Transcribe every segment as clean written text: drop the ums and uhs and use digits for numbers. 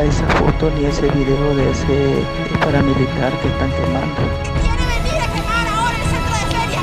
vea esa foto ni ese video de ese paramilitar que están quemando. Quiere venir a quemar ahora el centro de feria.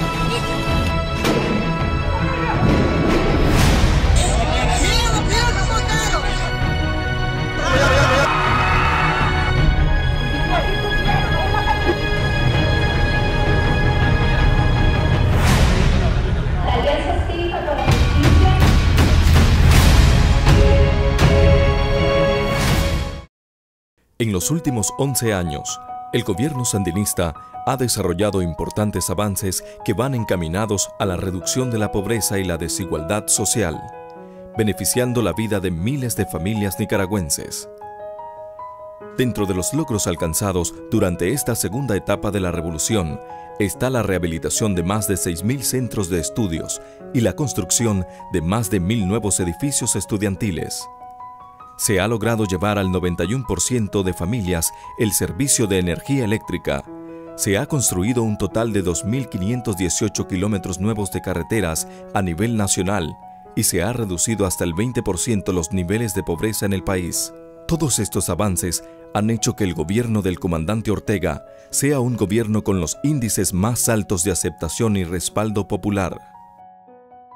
En los últimos 11 años, el gobierno sandinista ha desarrollado importantes avances que van encaminados a la reducción de la pobreza y la desigualdad social, beneficiando la vida de miles de familias nicaragüenses. Dentro de los logros alcanzados durante esta segunda etapa de la revolución está la rehabilitación de más de 6.000 centros de estudios y la construcción de más de 1.000 nuevos edificios estudiantiles. Se ha logrado llevar al 91% de familias el servicio de energía eléctrica. Se ha construido un total de 2.518 kilómetros nuevos de carreteras a nivel nacional y se ha reducido hasta el 20% los niveles de pobreza en el país. Todos estos avances han hecho que el gobierno del comandante Ortega sea un gobierno con los índices más altos de aceptación y respaldo popular.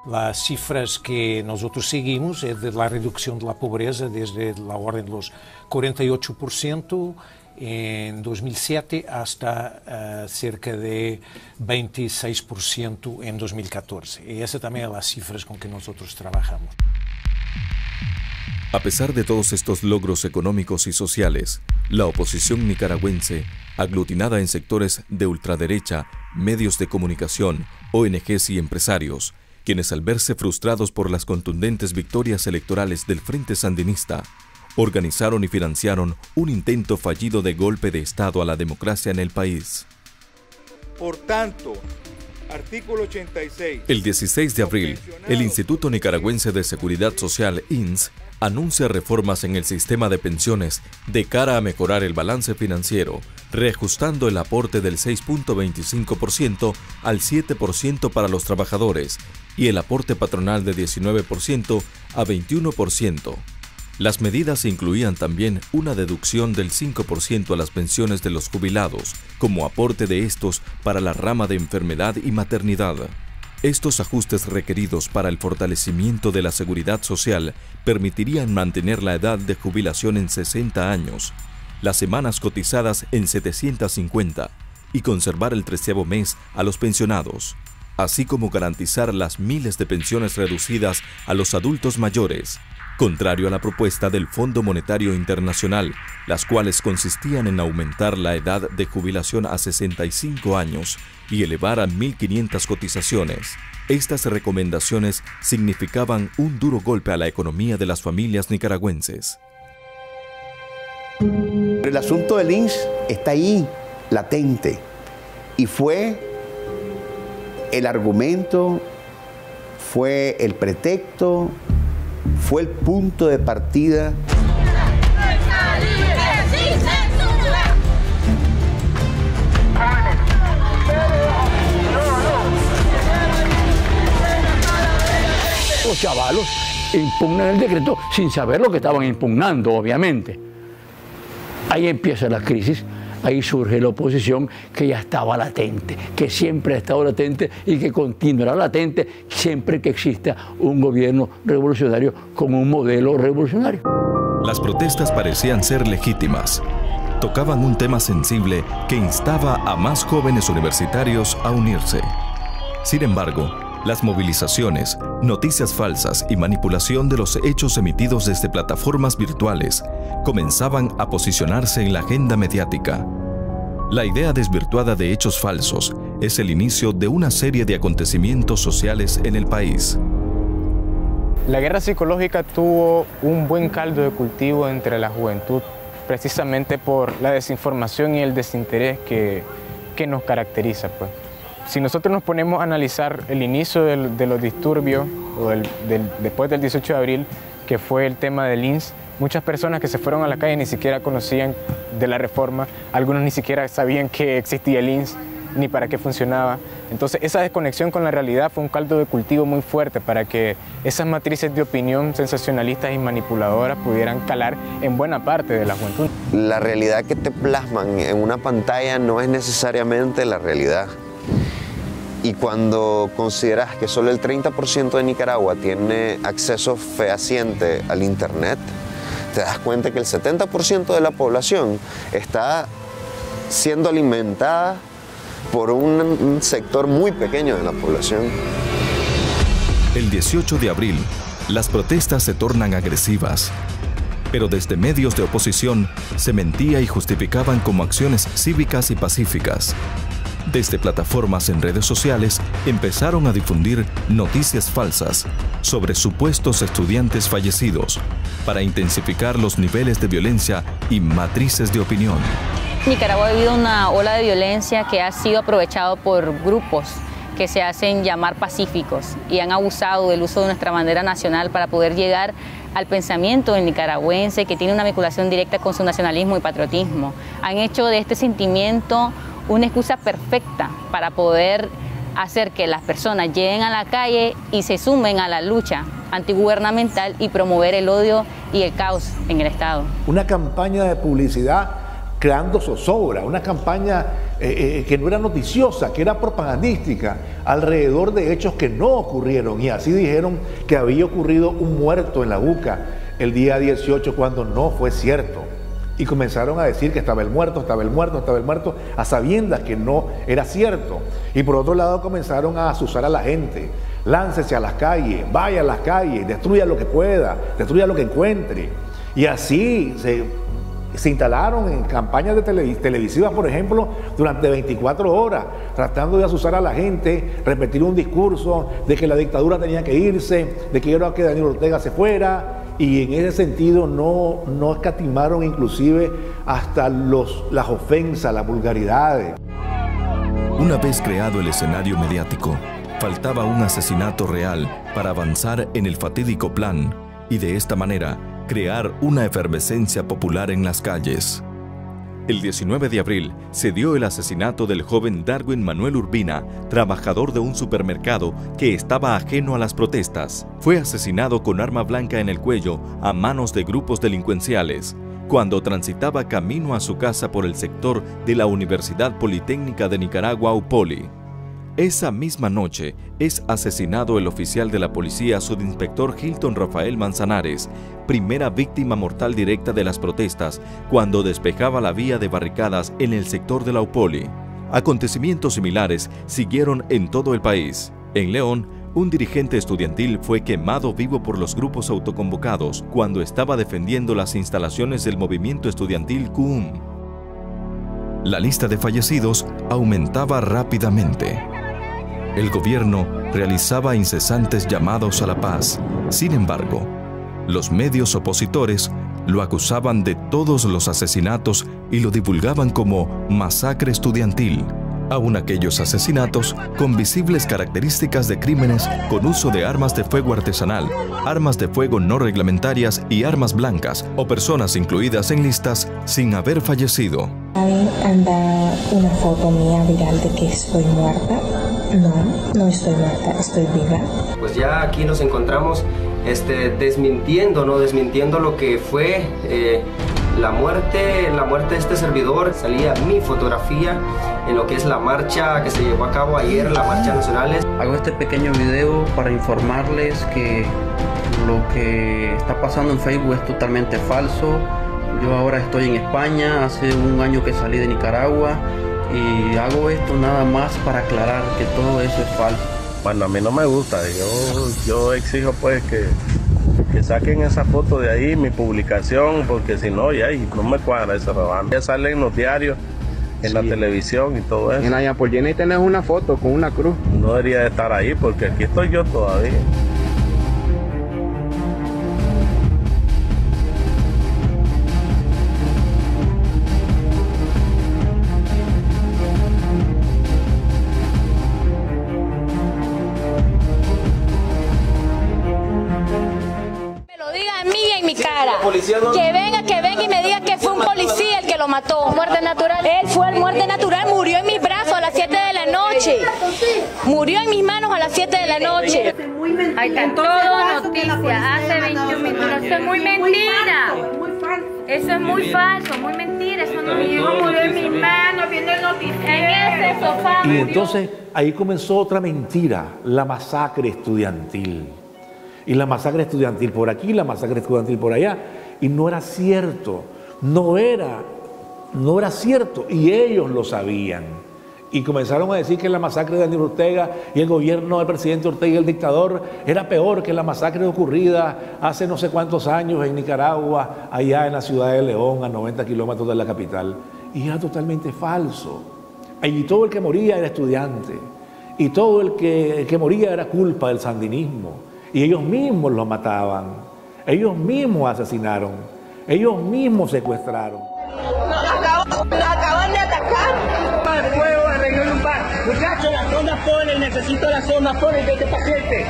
Las cifras que nosotros seguimos es de la reducción de la pobreza desde la orden de los 48% en 2007 hasta cerca de 26% en 2014. Y esas también son las cifras con que nosotros trabajamos. A pesar de todos estos logros económicos y sociales, la oposición nicaragüense, aglutinada en sectores de ultraderecha, medios de comunicación, ONGs y empresarios, quienes al verse frustrados por las contundentes victorias electorales del Frente Sandinista, organizaron y financiaron un intento fallido de golpe de Estado a la democracia en el país. Por tanto, artículo 86. El 16 de abril, el Instituto Nicaragüense de Seguridad Social, INS, anuncia reformas en el sistema de pensiones de cara a mejorar el balance financiero, reajustando el aporte del 6.25% al 7% para los trabajadores y el aporte patronal de 19% a 21%. Las medidas incluían también una deducción del 5% a las pensiones de los jubilados, como aporte de estos para la rama de enfermedad y maternidad. Estos ajustes requeridos para el fortalecimiento de la seguridad social permitirían mantener la edad de jubilación en 60 años, las semanas cotizadas en 750 y conservar el 13º mes a los pensionados, así como garantizar las miles de pensiones reducidas a los adultos mayores, contrario a la propuesta del Fondo Monetario Internacional, las cuales consistían en aumentar la edad de jubilación a 65 años y elevar a 1.500 cotizaciones. Estas recomendaciones significaban un duro golpe a la economía de las familias nicaragüenses. El asunto del INS está ahí, latente, y fue el argumento, fue el pretexto, fue el punto de partida. Los chavalos impugnan el decreto sin saber lo que estaban impugnando, obviamente. Ahí empieza la crisis, ahí surge la oposición que ya estaba latente, que siempre ha estado latente y que continuará latente siempre que exista un gobierno revolucionario con un modelo revolucionario. Las protestas parecían ser legítimas. Tocaban un tema sensible que instaba a más jóvenes universitarios a unirse. Sin embargo, las movilizaciones, noticias falsas y manipulación de los hechos emitidos desde plataformas virtuales comenzaban a posicionarse en la agenda mediática. La idea desvirtuada de hechos falsos es el inicio de una serie de acontecimientos sociales en el país. La guerra psicológica tuvo un buen caldo de cultivo entre la juventud, precisamente por la desinformación y el desinterés que nos caracteriza, pues. Si nosotros nos ponemos a analizar el inicio de los disturbios o después del 18 de abril, que fue el tema del INS, muchas personas que se fueron a la calle ni siquiera conocían de la reforma, algunos ni siquiera sabían que existía el INS ni para qué funcionaba. Entonces esa desconexión con la realidad fue un caldo de cultivo muy fuerte para que esas matrices de opinión sensacionalistas y manipuladoras pudieran calar en buena parte de la juventud. La realidad que te plasman en una pantalla no es necesariamente la realidad. Y cuando consideras que solo el 30% de Nicaragua tiene acceso fehaciente al Internet, te das cuenta que el 70% de la población está siendo alimentada por un sector muy pequeño de la población. El 18 de abril, las protestas se tornan agresivas, pero desde medios de oposición se mentía y justificaban como acciones cívicas y pacíficas. Desde plataformas en redes sociales empezaron a difundir noticias falsas sobre supuestos estudiantes fallecidos para intensificar los niveles de violencia y matrices de opinión. Nicaragua ha vivido una ola de violencia que ha sido aprovechado por grupos que se hacen llamar pacíficos y han abusado del uso de nuestra bandera nacional para poder llegar al pensamiento del nicaragüense que tiene una vinculación directa con su nacionalismo y patriotismo. Han hecho de este sentimiento una excusa perfecta para poder hacer que las personas lleguen a la calle y se sumen a la lucha antigubernamental y promover el odio y el caos en el Estado. Una campaña de publicidad creando zozobra, una campaña que no era noticiosa, que era propagandística, alrededor de hechos que no ocurrieron, y así dijeron que había ocurrido un muerto en la Buca el día 18 cuando no fue cierto. Y comenzaron a decir que estaba el muerto, estaba el muerto, estaba el muerto, a sabiendas que no era cierto. Y por otro lado comenzaron a asusar a la gente. Láncese a las calles, vaya a las calles, destruya lo que pueda, destruya lo que encuentre. Y así se instalaron en campañas de televisivas, por ejemplo, durante 24 horas, tratando de asusar a la gente, repetir un discurso de que la dictadura tenía que irse, de que era que Daniel Ortega se fuera. Y en ese sentido no escatimaron inclusive hasta las ofensas, las vulgaridades. Una vez creado el escenario mediático, faltaba un asesinato real para avanzar en el fatídico plan y de esta manera crear una efervescencia popular en las calles. El 19 de abril se dio el asesinato del joven Darwin Manuel Urbina, trabajador de un supermercado que estaba ajeno a las protestas. Fue asesinado con arma blanca en el cuello a manos de grupos delincuenciales, cuando transitaba camino a su casa por el sector de la Universidad Politécnica de Nicaragua, UPOLI. Esa misma noche es asesinado el oficial de la policía subinspector Hilton Rafael Manzanares, primera víctima mortal directa de las protestas cuando despejaba la vía de barricadas en el sector de la UPOLI. Acontecimientos similares siguieron en todo el país. En León, un dirigente estudiantil fue quemado vivo por los grupos autoconvocados cuando estaba defendiendo las instalaciones del movimiento estudiantil CUUM. La lista de fallecidos aumentaba rápidamente. El gobierno realizaba incesantes llamados a la paz. Sin embargo, los medios opositores lo acusaban de todos los asesinatos y lo divulgaban como masacre estudiantil. Aún aquellos asesinatos con visibles características de crímenes con uso de armas de fuego artesanal, armas de fuego no reglamentarias y armas blancas o personas incluidas en listas sin haber fallecido. Ahí anda una foto mía viral de que estoy muerta. No estoy muerta, estoy viva. Pues ya aquí nos encontramos desmintiendo lo que fue la muerte de este servidor. Salía mi fotografía en lo que es la marcha que se llevó a cabo ayer, la marcha nacionales. Hago este pequeño video para informarles que lo que está pasando en Facebook es totalmente falso. Yo ahora estoy en España, hace un año que salí de Nicaragua y hago esto nada más para aclarar que todo eso es falso. Bueno, a mí no me gusta, yo exijo pues que saquen esa foto de ahí, mi publicación, porque si no, ya no me cuadra ese rebano. Ya sale en los diarios, en la televisión y todo eso. En Ayapollena y tenés una foto con una cruz. No debería de estar ahí porque aquí estoy yo todavía. Que venga y me diga que fue un policía el que lo mató. Muerte natural. Él fue muerte natural, murió en mis brazos a las 7 de la noche. noche. Ahí está todo noticia, hace 21 minutos. Eso es muy mentira. Eso es muy falso, muy mentira. Eso no murió en mis manos viendo el noticiero. En ese sofá. Y entonces ahí comenzó otra mentira, la masacre estudiantil. Y la masacre estudiantil por aquí, la masacre estudiantil por allá. Y no era cierto, no era cierto. Y ellos lo sabían. Y comenzaron a decir que la masacre de Daniel Ortega y el gobierno del presidente Ortega y el dictador era peor que la masacre ocurrida hace no sé cuántos años en Nicaragua, allá en la ciudad de León, a 90 kilómetros de la capital. Y era totalmente falso. Allí todo el que moría era estudiante. Y todo el que moría era culpa del sandinismo. Y ellos mismos los mataban. Ellos mismos asesinaron. Ellos mismos secuestraron. Nos acaban de atacar. Puedo arreglar un par. Muchachos, la zona pone, necesito la zona pone de este paciente.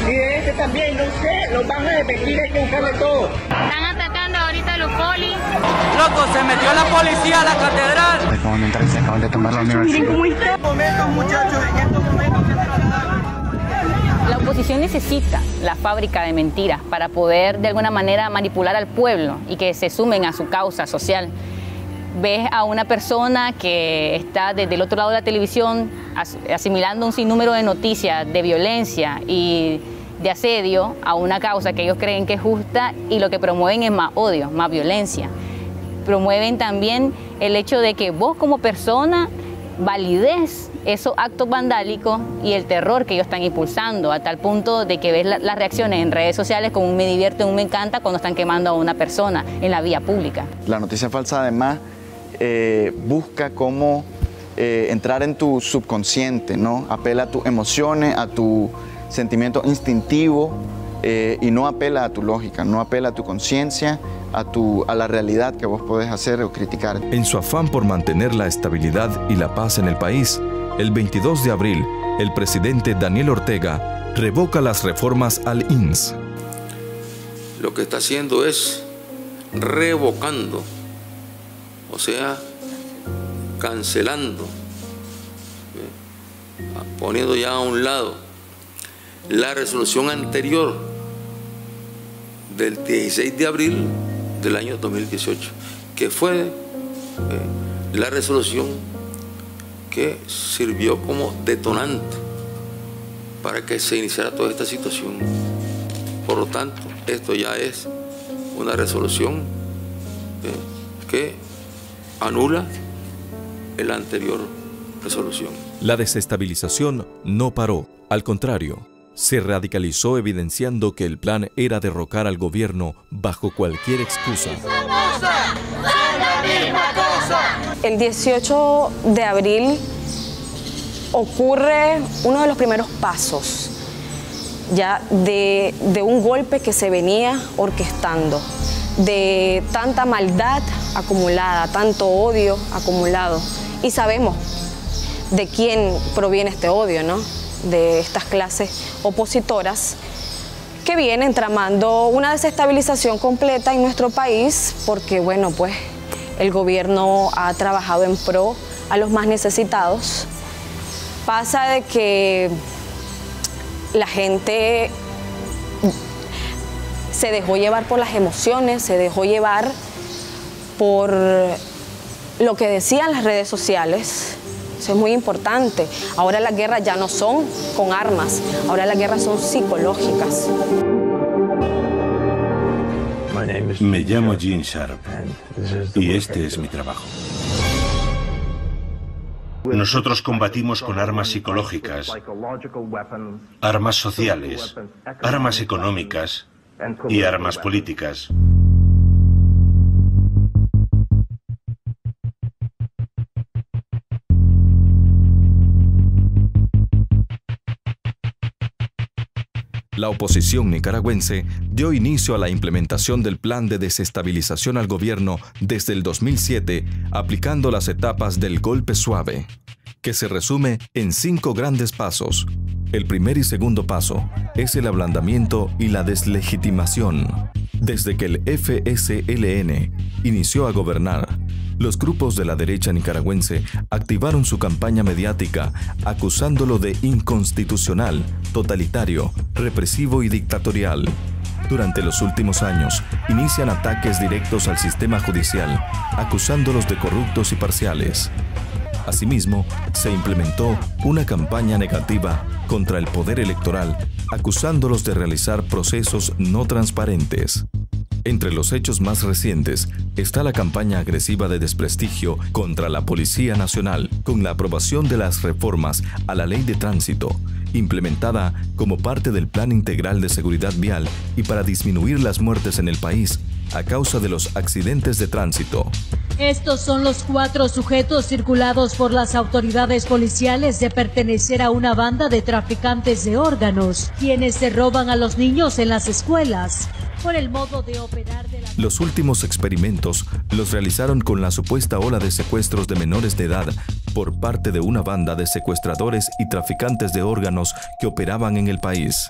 Y de este también, no sé, los van a desvestir, hay que buscarle todo. Están atacando ahorita a los polis. Loco, se metió la policía a la catedral. Acaban de entrar y se acaban de tomar la universidad. Momentos, muchachos, en estos momentos se trasladaron. La oposición necesita la fábrica de mentiras para poder de alguna manera manipular al pueblo y que se sumen a su causa social. Ves a una persona que está desde el otro lado de la televisión asimilando un sinnúmero de noticias de violencia y de asedio a una causa que ellos creen que es justa, y lo que promueven es más odio, más violencia. Promueven también el hecho de que vos como persona valides esos actos vandálicos y el terror que ellos están impulsando, a tal punto de que ves las reacciones en redes sociales como un me divierte, un me encanta cuando están quemando a una persona en la vía pública. La noticia falsa además busca cómo entrar en tu subconsciente, ¿no? Apela a tus emociones, a tu sentimiento instintivo y no apela a tu lógica, no apela a tu conciencia, a la realidad que vos podés hacer o criticar. En su afán por mantener la estabilidad y la paz en el país, el 22 de abril, el presidente Daniel Ortega revoca las reformas al INS. Lo que está haciendo es revocando, o sea, cancelando, poniendo ya a un lado la resolución anterior del 16 de abril del año 2018, que fue la resolución que sirvió como detonante para que se iniciara toda esta situación. Por lo tanto, esto ya es una resolución que anula la anterior resolución. La desestabilización no paró, al contrario, se radicalizó, evidenciando que el plan era derrocar al gobierno bajo cualquier excusa. El 18 de abril ocurre uno de los primeros pasos ya de un golpe que se venía orquestando, de tanta maldad acumulada, tanto odio acumulado. Y sabemos de quién proviene este odio, ¿no? De estas clases opositoras que vienen tramando una desestabilización completa en nuestro país, porque, bueno, pues el gobierno ha trabajado en pro a los más necesitados. Pasa de que la gente se dejó llevar por las emociones, se dejó llevar por lo que decían las redes sociales. Eso es muy importante. Ahora las guerras ya no son con armas, ahora las guerras son psicológicas. Me llamo Gene Sharp y este es mi trabajo. Nosotros combatimos con armas psicológicas, armas sociales, armas económicas y armas políticas. La oposición nicaragüense dio inicio a la implementación del plan de desestabilización al gobierno desde el 2007, aplicando las etapas del golpe suave, que se resume en 5 grandes pasos. El primer y segundo paso es el ablandamiento y la deslegitimación. Desde que el FSLN inició a gobernar, los grupos de la derecha nicaragüense activaron su campaña mediática acusándolo de inconstitucional, totalitario, represivo y dictatorial. Durante los últimos años, inician ataques directos al sistema judicial, acusándolos de corruptos y parciales. Asimismo, se implementó una campaña negativa contra el poder electoral, acusándolos de realizar procesos no transparentes. Entre los hechos más recientes está la campaña agresiva de desprestigio contra la Policía Nacional, con la aprobación de las reformas a la Ley de Tránsito, implementada como parte del Plan Integral de Seguridad Vial y para disminuir las muertes en el país a causa de los accidentes de tránsito. Estos son los 4 sujetos circulados por las autoridades policiales de pertenecer a una banda de traficantes de órganos, quienes se roban a los niños en las escuelas. Por el modo de operar de la... Los últimos experimentos los realizaron con la supuesta ola de secuestros de menores de edad por parte de una banda de secuestradores y traficantes de órganos que operaban en el país.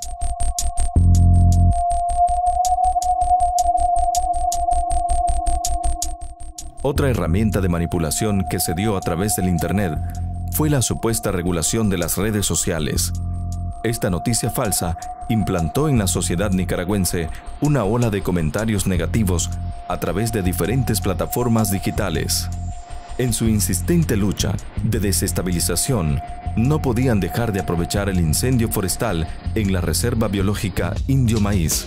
Otra herramienta de manipulación que se dio a través del Internet fue la supuesta regulación de las redes sociales. Esta noticia falsa implantó en la sociedad nicaragüense una ola de comentarios negativos a través de diferentes plataformas digitales. En su insistente lucha de desestabilización, no podían dejar de aprovechar el incendio forestal en la Reserva Biológica Indio Maíz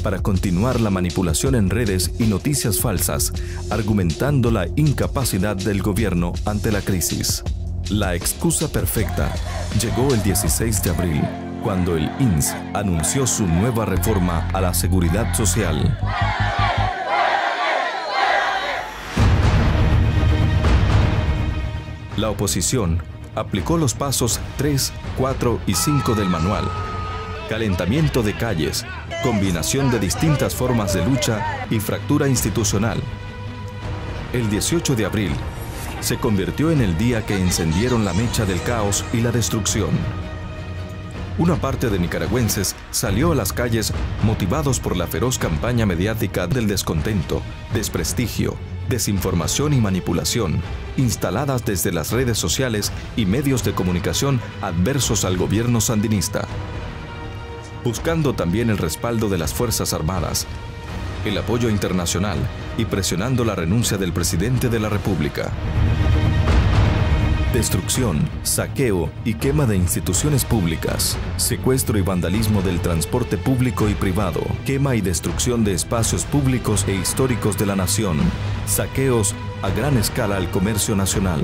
para continuar la manipulación en redes y noticias falsas, argumentando la incapacidad del gobierno ante la crisis. La excusa perfecta llegó el 16 de abril, cuando el INS anunció su nueva reforma a la seguridad social. La oposición aplicó los pasos 3, 4 y 5 del manual. Calentamiento de calles, combinación de distintas formas de lucha y fractura institucional. El 18 de abril se convirtió en el día que encendieron la mecha del caos y la destrucción. Una parte de nicaragüenses salió a las calles motivados por la feroz campaña mediática del descontento, desprestigio, desinformación y manipulación, instaladas desde las redes sociales y medios de comunicación adversos al gobierno sandinista. Buscando también el respaldo de las Fuerzas Armadas, el apoyo internacional y presionando la renuncia del presidente de la República. Destrucción, saqueo y quema de instituciones públicas, secuestro y vandalismo del transporte público y privado, quema y destrucción de espacios públicos e históricos de la nación, saqueos a gran escala al comercio nacional,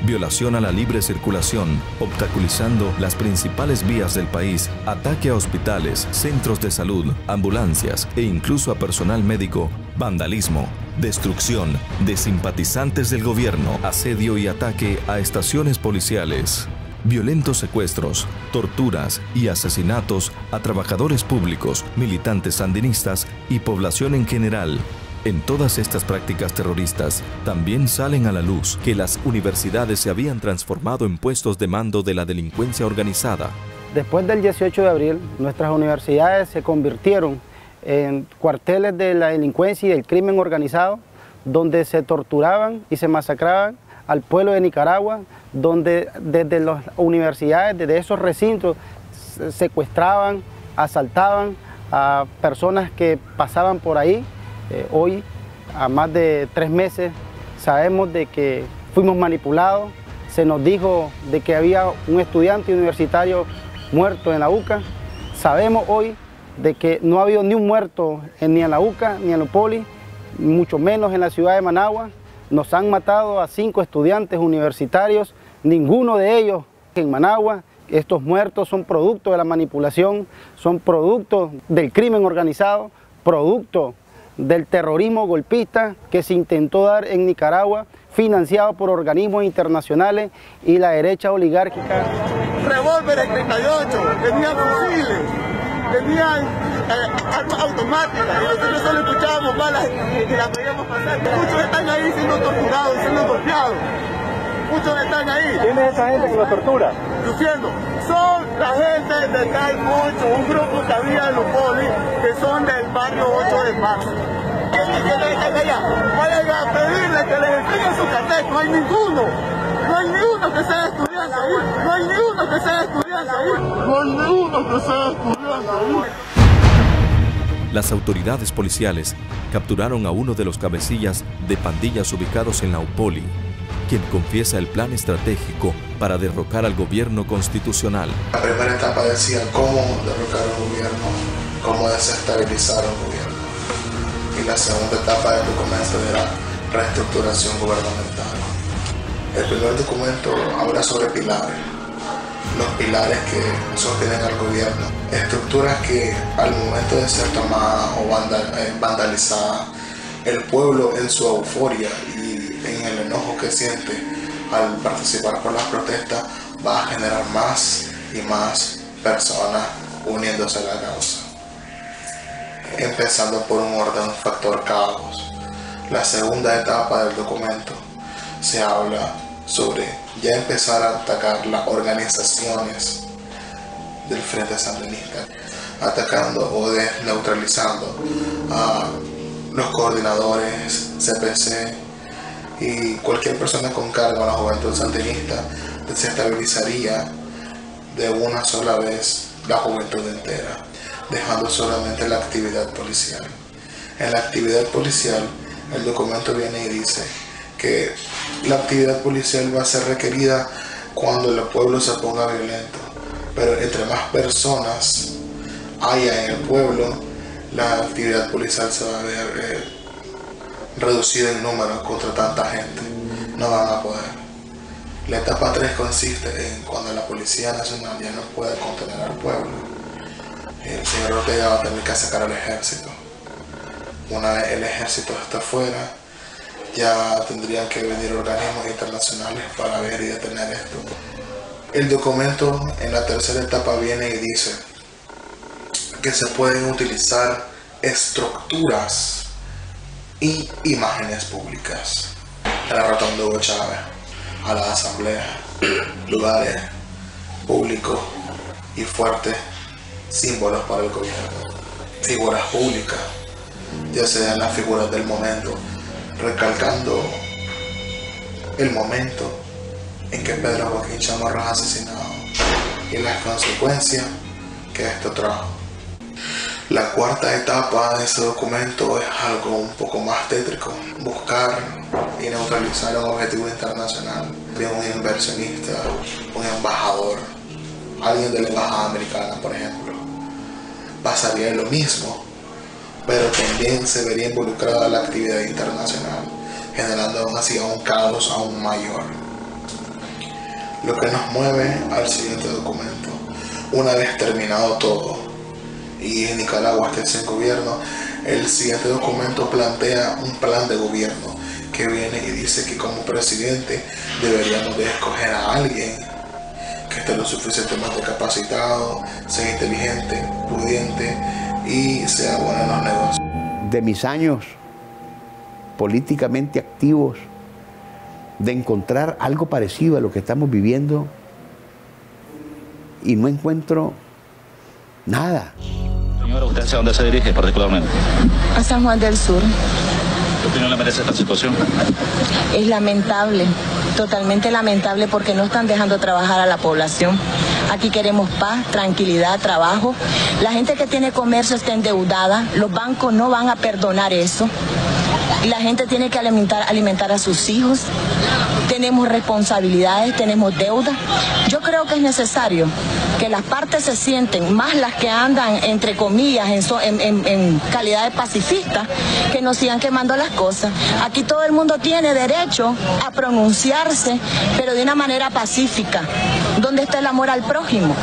violación a la libre circulación, obstaculizando las principales vías del país, ataque a hospitales, centros de salud, ambulancias e incluso a personal médico, vandalismo, destrucción de simpatizantes del gobierno, asedio y ataque a estaciones policiales, violentos secuestros, torturas y asesinatos a trabajadores públicos, militantes sandinistas y población en general. En todas estas prácticas terroristas también salen a la luz que las universidades se habían transformado en puestos de mando de la delincuencia organizada. Después del 18 de abril, nuestras universidades se convirtieron en cuarteles de la delincuencia y del crimen organizado, donde se torturaban y se masacraban al pueblo de Nicaragua, donde desde las universidades, desde esos recintos, secuestraban, asaltaban a personas que pasaban por ahí. Hoy, a más de 3 meses, sabemos de que fuimos manipulados. Se nos dijo de que había un estudiante universitario muerto en la UCA. Sabemos hoy de que no ha habido ni un muerto ni en la UCA, ni en la Poli, mucho menos en la ciudad de Managua. Nos han matado a 5 estudiantes universitarios, ninguno de ellos en Managua. Estos muertos son producto de la manipulación, son producto del crimen organizado, producto del terrorismo golpista que se intentó dar en Nicaragua, financiado por organismos internacionales y la derecha oligárquica. Revólveres 38, tenían fusiles, tenían armas automáticas, y nosotros solo escuchábamos balas y las veíamos pasar. Muchos están ahí siendo torturados, siendo golpeados. Muchos están ahí. ¿Quién es esa gente que los tortura? Diciendo, son la gente de Caimucho, un grupo que había en los polis, que son del barrio 8 de marzo. Vayan a pedirle que les entreguen su cartel, no hay ninguno. No hay ni uno que sea estudiante ahí, no hay ni uno que sea estudiante. Las autoridades policiales capturaron a uno de los cabecillas de pandillas ubicados en la UPOLI, quien confiesa el plan estratégico para derrocar al gobierno constitucional. La primera etapa decía cómo derrocar al gobierno, cómo desestabilizar al gobierno. Y la segunda etapa del documento era reestructuración gubernamental. El primer documento habla sobre pilares, los pilares que sostienen al gobierno, estructuras que al momento de ser tomadas o vandalizadas, el pueblo en su euforia y en el enojo que siente al participar por las protestas va a generar más y más personas uniéndose a la causa. Empezando por un orden factor caos. La segunda etapa del documento se habla sobre ya empezar a atacar las organizaciones del Frente Sandinista, atacando o desneutralizando a los coordinadores, CPC y cualquier persona con cargo a la juventud sandinista. Desestabilizaría de una sola vez la juventud entera, dejando solamente la actividad policial. En la actividad policial, el documento viene y dice que la actividad policial va a ser requerida cuando el pueblo se ponga violento, pero entre más personas haya en el pueblo, la actividad policial se va a ver reducida en número contra tanta gente. No van a poder. La etapa 3 consiste en cuando la Policía Nacional ya no puede contener al pueblo. El señor Ortega va a tener que sacar al ejército. Una vez el ejército está afuera, ya tendrían que venir organismos internacionales para ver y detener esto. El documento en la tercera etapa viene y dice que se pueden utilizar estructuras y imágenes públicas. A la Rotonda Hugo Chávez, a la asamblea, lugares públicos y fuertes símbolos para el gobierno. Figuras públicas, ya sean las figuras del momento, recalcando el momento en que Pedro Joaquín Chamorro es asesinado y las consecuencias que esto trajo. La cuarta etapa de ese documento es algo un poco más tétrico: buscar y neutralizar un objetivo internacional de un inversionista, un embajador, alguien de la embajada americana, por ejemplo. Pasaría lo mismo, pero también se vería involucrada la actividad internacional, generando aún así un caos aún mayor. Lo que nos mueve al siguiente documento: una vez terminado todo y en Nicaragua esté sin gobierno, el siguiente documento plantea un plan de gobierno que viene y dice que como presidente deberíamos de escoger a alguien que esté lo suficientemente capacitado, sea inteligente, prudente y sea bueno en los negocios. De mis años políticamente activos, de encontrar algo parecido a lo que estamos viviendo, y no encuentro nada. Señora, ¿usted hacia dónde se dirige particularmente? A San Juan del Sur. ¿Qué opinión le merece esta situación? Es lamentable, totalmente lamentable, porque no están dejando trabajar a la población. Aquí queremos paz, tranquilidad, trabajo. La gente que tiene comercio está endeudada, los bancos no van a perdonar eso. La gente tiene que alimentar a sus hijos. Tenemos responsabilidades, tenemos deuda. Yo creo que es necesario que las partes se sienten, más las que andan, entre comillas, en calidad de pacifistas, que no sigan quemando las cosas. Aquí todo el mundo tiene derecho a pronunciarse, pero de una manera pacífica. ¿Dónde está el amor al prójimo?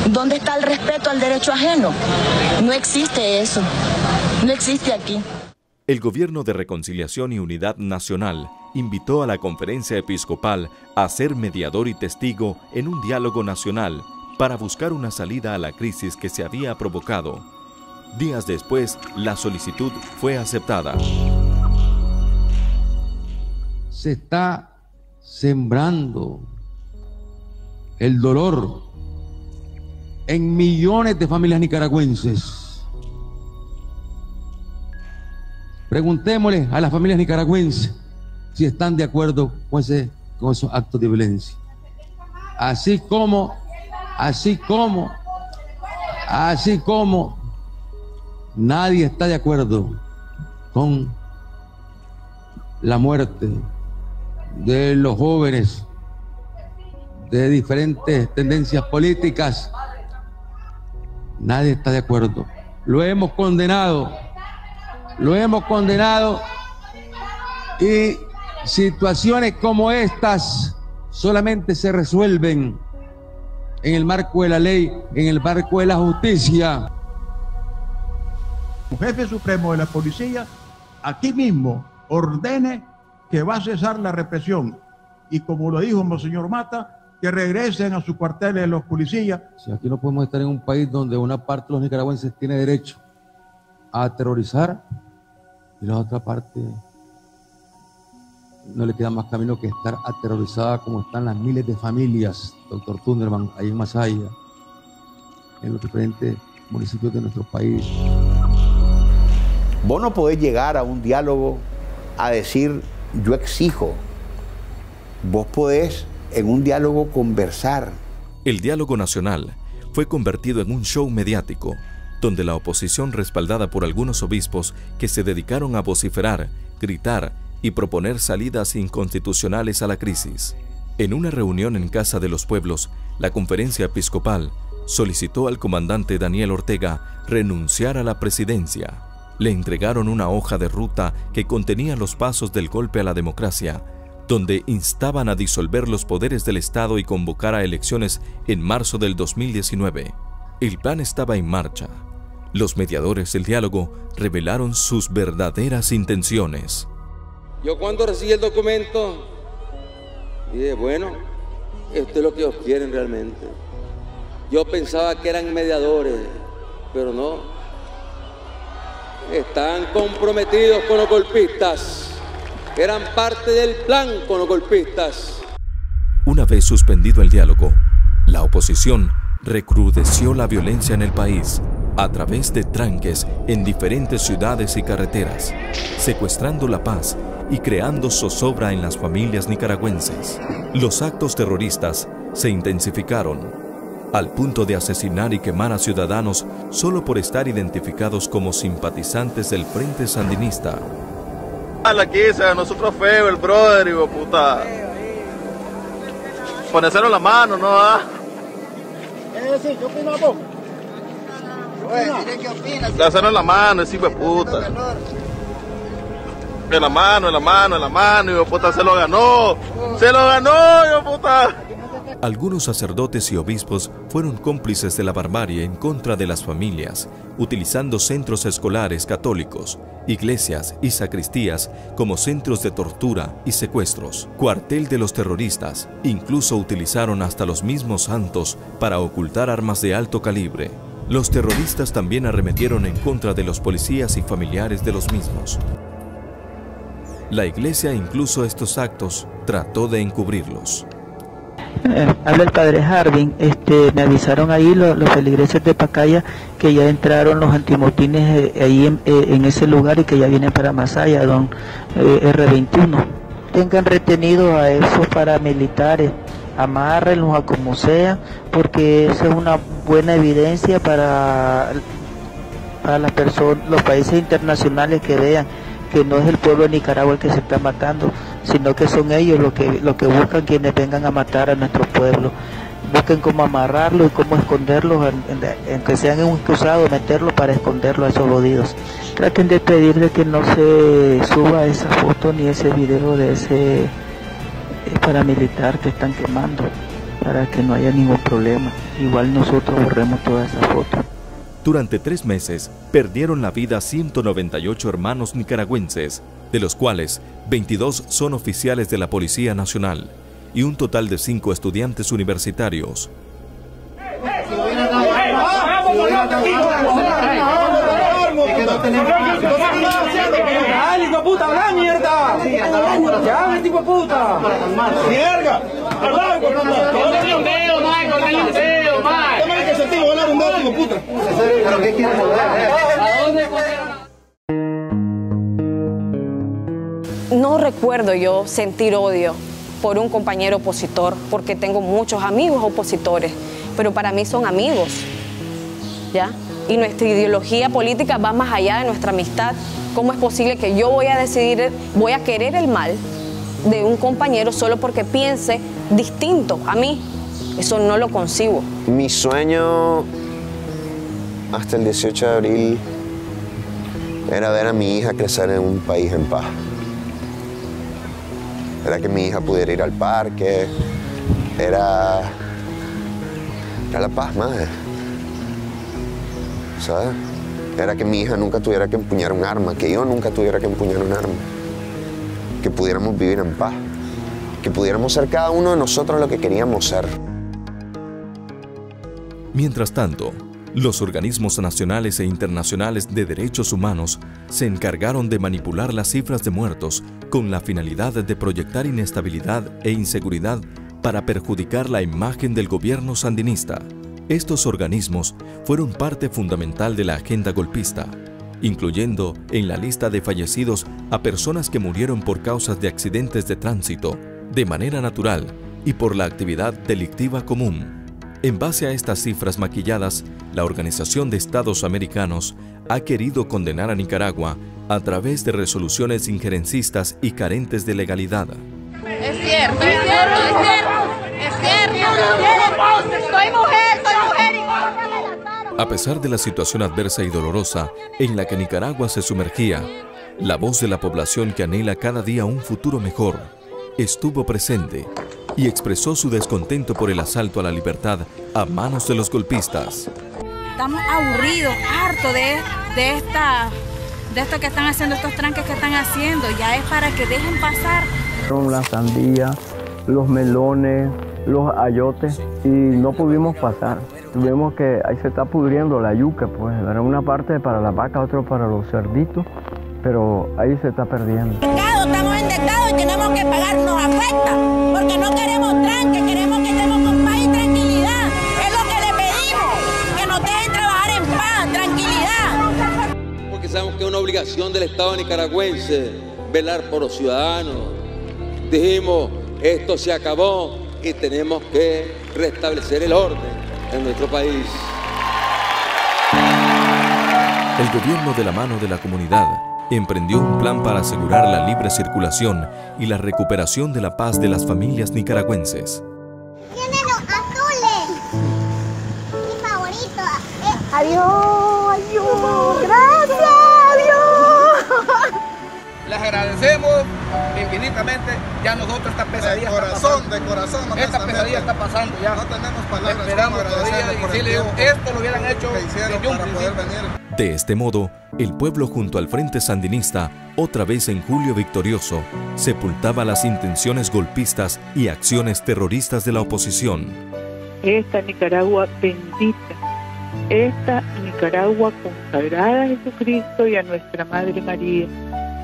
¿Dónde está el respeto al derecho ajeno? No existe eso. No existe aquí. El Gobierno de Reconciliación y Unidad Nacional invitó a la Conferencia Episcopal a ser mediador y testigo en un diálogo nacional para buscar una salida a la crisis que se había provocado. Días después, la solicitud fue aceptada. Se está sembrando el dolor en millones de familias nicaragüenses. Preguntémosle a las familias nicaragüenses si están de acuerdo con esos actos de violencia. Así como Así como nadie está de acuerdo con la muerte de los jóvenes de diferentes tendencias políticas. Nadie está de acuerdo. Lo hemos condenado y situaciones como estas solamente se resuelven en el marco de la ley, en el marco de la justicia. El jefe supremo de la policía aquí mismo ordene que va a cesar la represión y, como lo dijo Monseñor Mata, que regresen a sus cuarteles los policías. Si aquí no podemos estar en un país donde una parte de los nicaragüenses tiene derecho a aterrorizar y la otra parte no le queda más camino que estar aterrorizada como están las miles de familias, doctor Tunderman, ahí en Masaya, en los diferentes municipios de nuestro país. Vos no podés llegar a un diálogo a decir yo exijo. Vos podés en un diálogo conversar. El diálogo nacional fue convertido en un show mediático, donde la oposición, respaldada por algunos obispos que se dedicaron a vociferar, gritar y proponer salidas inconstitucionales a la crisis. En una reunión en Casa de los Pueblos, la Conferencia Episcopal solicitó al comandante Daniel Ortega renunciar a la presidencia. Le entregaron una hoja de ruta que contenía los pasos del golpe a la democracia, donde instaban a disolver los poderes del Estado y convocar a elecciones en marzo del 2019. El plan estaba en marcha. Los mediadores del diálogo revelaron sus verdaderas intenciones. Yo cuando recibí el documento, dije, bueno, esto es lo que ellos quieren realmente. Yo pensaba que eran mediadores, pero no. Están comprometidos con los golpistas. Eran parte del plan con los golpistas. Una vez suspendido el diálogo, la oposición recrudeció la violencia en el país a través de tranques en diferentes ciudades y carreteras, secuestrando la paz y creando zozobra en las familias nicaragüenses. Los actos terroristas se intensificaron, al punto de asesinar y quemar a ciudadanos solo por estar identificados como simpatizantes del Frente Sandinista. Aquí se ganó su trofeo, el brother, hijo puta. Ponérselo la mano, ¿no? ¿Qué opinas vos? ¿Qué opinas? Dárselo la mano, ese hijo de puta. En la mano, hijo de puta, se lo ganó, hijo de puta. Algunos sacerdotes y obispos fueron cómplices de la barbarie en contra de las familias, utilizando centros escolares católicos, iglesias y sacristías como centros de tortura y secuestros, cuartel de los terroristas. Incluso utilizaron hasta los mismos santos para ocultar armas de alto calibre. Los terroristas también arremetieron en contra de los policías y familiares de los mismos. La iglesia incluso estos actos trató de encubrirlos. Habla el padre Harding. Me avisaron ahí los feligreses de Pacaya que ya entraron los antimotines ahí en ese lugar y que ya vienen para Masaya, don R21. Tengan retenidos a esos paramilitares, amárrenlos a como sea, porque eso es una buena evidencia para las personas, los países internacionales que vean que no es el pueblo de Nicaragua el que se está matando, sino que son ellos los que buscan quienes vengan a matar a nuestro pueblo. Busquen cómo amarrarlos y cómo esconderlos, aunque sean un cruzado, meterlos para esconderlos a esos jodidos. Traten de pedir de que no se suba esa foto ni ese video de ese paramilitar que están quemando, para que no haya ningún problema. Igual nosotros borremos toda esa foto. Durante 3 meses perdieron la vida 198 hermanos nicaragüenses, de los cuales 22 son oficiales de la Policía Nacional y un total de 5 estudiantes universitarios. No recuerdo yo sentir odio por un compañero opositor, porque tengo muchos amigos opositores pero para mí son amigos, ¿ya? Y nuestra ideología política va más allá de nuestra amistad. ¿Cómo es posible que yo voy a querer el mal de un compañero solo porque piense distinto a mí? Eso no lo concibo. Mi sueño hasta el 18 de abril era ver a mi hija crecer en un país en paz. Era que mi hija pudiera ir al parque, era la paz, madre. ¿Sabes? Era que mi hija nunca tuviera que empuñar un arma, que yo nunca tuviera que empuñar un arma. Que pudiéramos vivir en paz. Que pudiéramos ser cada uno de nosotros lo que queríamos ser. Mientras tanto, los organismos nacionales e internacionales de derechos humanos se encargaron de manipular las cifras de muertos con la finalidad de proyectar inestabilidad e inseguridad para perjudicar la imagen del gobierno sandinista. Estos organismos fueron parte fundamental de la agenda golpista, incluyendo en la lista de fallecidos a personas que murieron por causas de accidentes de tránsito, de manera natural y por la actividad delictiva común. En base a estas cifras maquilladas, la Organización de Estados Americanos ha querido condenar a Nicaragua a través de resoluciones injerencistas y carentes de legalidad. Es cierto, es cierto, es cierto, es cierto. Soy mujer, y... A pesar de la situación adversa y dolorosa en la que Nicaragua se sumergía, la voz de la población que anhela cada día un futuro mejor estuvo presente y expresó su descontento por el asalto a la libertad a manos de los golpistas. Estamos aburridos, hartos de esto que están haciendo, estos tranques que están haciendo. Ya es para que dejen pasar. La sandía, los melones, los ayotes y no pudimos pasar. Tuvimos que, ahí se está pudriendo la yuca, pues, era una parte para la vaca, otra para los cerditos, pero ahí se está perdiendo. Estamos endeudados y tenemos que pagar, nos afecta, porque no queremos tranque, queremos que estemos con paz y tranquilidad. Es lo que le pedimos, que nos dejen trabajar en paz, tranquilidad. Porque sabemos que es una obligación del Estado nicaragüense velar por los ciudadanos. Dijimos, esto se acabó y tenemos que restablecer el orden en nuestro país. El gobierno, de la mano de la comunidad, emprendió un plan para asegurar la libre circulación y la recuperación de la paz de las familias nicaragüenses. ¡Tienen los azules! Mi favorito. Adiós, adiós, gracias, adiós. Les agradecemos infinitamente. Ya nosotros esta pesadilla de corazón, esta pesadilla está pasando ya. No tenemos palabras. Esperamos todavía y si le digo, esto lo hubieran hecho desde un principio. De este modo, el pueblo junto al Frente Sandinista, otra vez en Julio Victorioso, sepultaba las intenciones golpistas y acciones terroristas de la oposición. Esta Nicaragua bendita, esta Nicaragua consagrada a Jesucristo y a nuestra Madre María,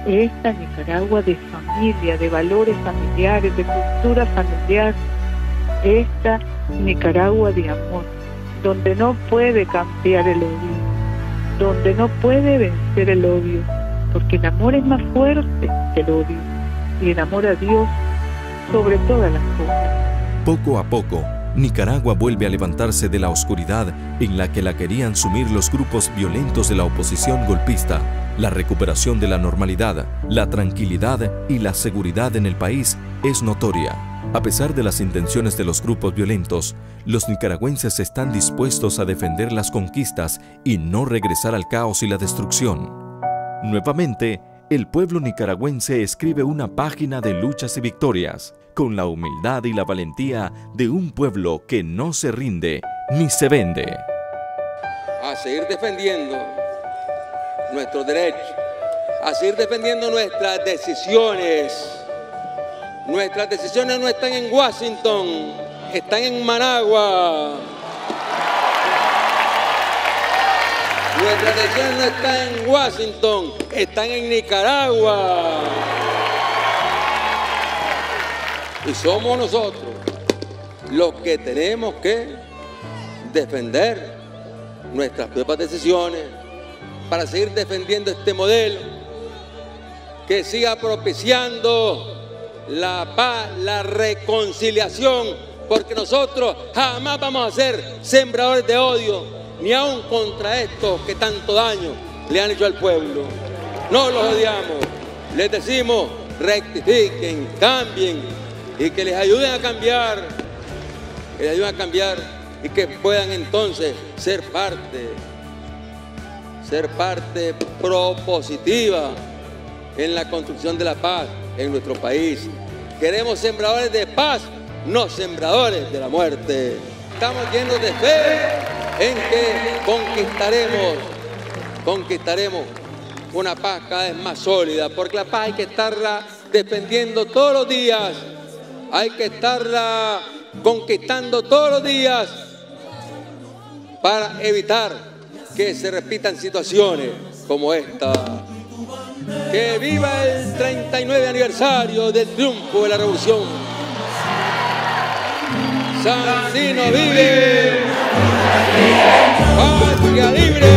esta Nicaragua de familia, de valores familiares, de cultura familiar, esta Nicaragua de amor, donde no puede cambiar el odio, donde no puede vencer el odio, porque el amor es más fuerte que el odio, y el amor a Dios sobre todas las cosas. Poco a poco, Nicaragua vuelve a levantarse de la oscuridad en la que la querían sumir los grupos violentos de la oposición golpista. La recuperación de la normalidad, la tranquilidad y la seguridad en el país es notoria. A pesar de las intenciones de los grupos violentos, los nicaragüenses están dispuestos a defender las conquistas y no regresar al caos y la destrucción. Nuevamente, el pueblo nicaragüense escribe una página de luchas y victorias, con la humildad y la valentía de un pueblo que no se rinde ni se vende. A seguir defendiendo nuestros derechos, a seguir defendiendo nuestras decisiones. Nuestras decisiones no están en Washington, están en Managua. Nuestras decisiones no están en Washington, están en Nicaragua. Y somos nosotros los que tenemos que defender nuestras propias decisiones para seguir defendiendo este modelo que siga propiciando la paz, la reconciliación porque nosotros jamás vamos a ser sembradores de odio, ni aun contra estos que tanto daño le han hecho al pueblo. No los odiamos, les decimos rectifiquen, cambien y que les ayuden a cambiar, y que puedan entonces ser parte propositiva en la construcción de la paz en nuestro país. Queremos sembradores de paz, no sembradores de la muerte. Estamos llenos de fe en que conquistaremos una paz cada vez más sólida, porque la paz hay que estarla defendiendo todos los días, hay que estarla conquistando todos los días para evitar que se repitan situaciones como esta. ¡Que viva el 39 aniversario del triunfo de la revolución! ¡Sanzino vive! ¡Patria libre!